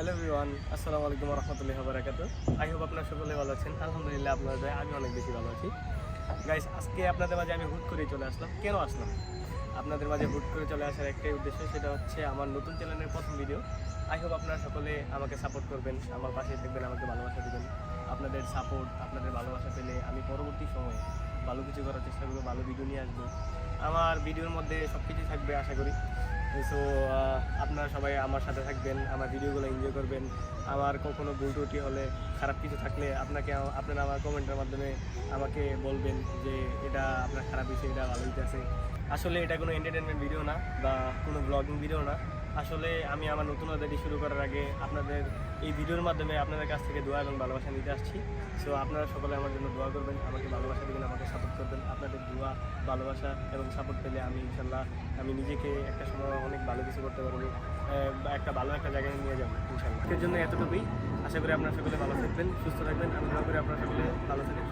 Hello everyone, আসসালামু আলাইকুম ওয়া রাহমাতুল্লাহি ওয়া বারাকাতুহু। আই হোপ আপনারা সকলে ভালো আছেন। আলহামদুলিল্লাহ আপনাদের দয়ায় আমি অনেক বেশি ভালো আছি। গাইস, আজকে আপনাদের মাঝে আমি হুট করে চলে আসলাম। কেন আসলাম? আপনাদের মাঝে হুট করে চলে আসার একটাই উদ্দেশ্য, সেটা হচ্ছে আমার নতুন চ্যানেলের প্রথম ভিডিও। আই হোপ আপনারা সকলে আমাকে সাপোর্ট করবেন, আমার পাশে থাকবেন, আমাকে ভালোবাসা দেবেন। আপনাদের সাপোর্ট, আপনাদের ভালোবাসা পেলে আমি পরবর্তী সময়ে ভালো কিছু করার চেষ্টা করবো, ভালো ভিডিও নিয়ে আসবো। আমার ভিডিওর মধ্যে সব কিছুই থাকবে আশা করি। সো আপনারা সবাই আমার সাথে থাকবেন, আমার ভিডিওগুলো এনজয় করবেন। আমার কখনো ভুল ত্রুটি হলে, খারাপ কিছু থাকলে আপনারা আমার কমেন্টের মাধ্যমে আমাকে বলবেন যে এটা আপনার খারাপ হয়েছে, এটা ভালো হইতেছে। আসলে এটা কোনো এন্টারটেনমেন্ট ভিডিও না বা কোনো ব্লগিং ভিডিও না। আসলে আমি আমার নতুনতাটি শুরু করার আগে আপনাদের এই ভিডিওর মাধ্যমে আপনাদের কাছ থেকে দোয়া এবং ভালোবাসা নিতে আসছি। সো আপনারা সকলে আমার জন্য দোয়া করবেন, আমাকে ভালোবাসা দেবেন, আমাকে সাপোর্ট করবেন। আপনাদের দোয়া, ভালোবাসা এবং সাপোর্ট পেলে আমি ইনশাল্লাহ নিজেকে একটা সময় অনেক ভালো কিছু করতে পারবো, একটা ভালো একটা জায়গায় নিয়ে যাবো ইনশাল্লাহ। এর জন্য এতটুকুই। আশা করি আপনারা সকলে ভালো থাকবেন, সুস্থ থাকবেন। আমি দোয়া করি আপনারা সকলে ভালো থাকেন।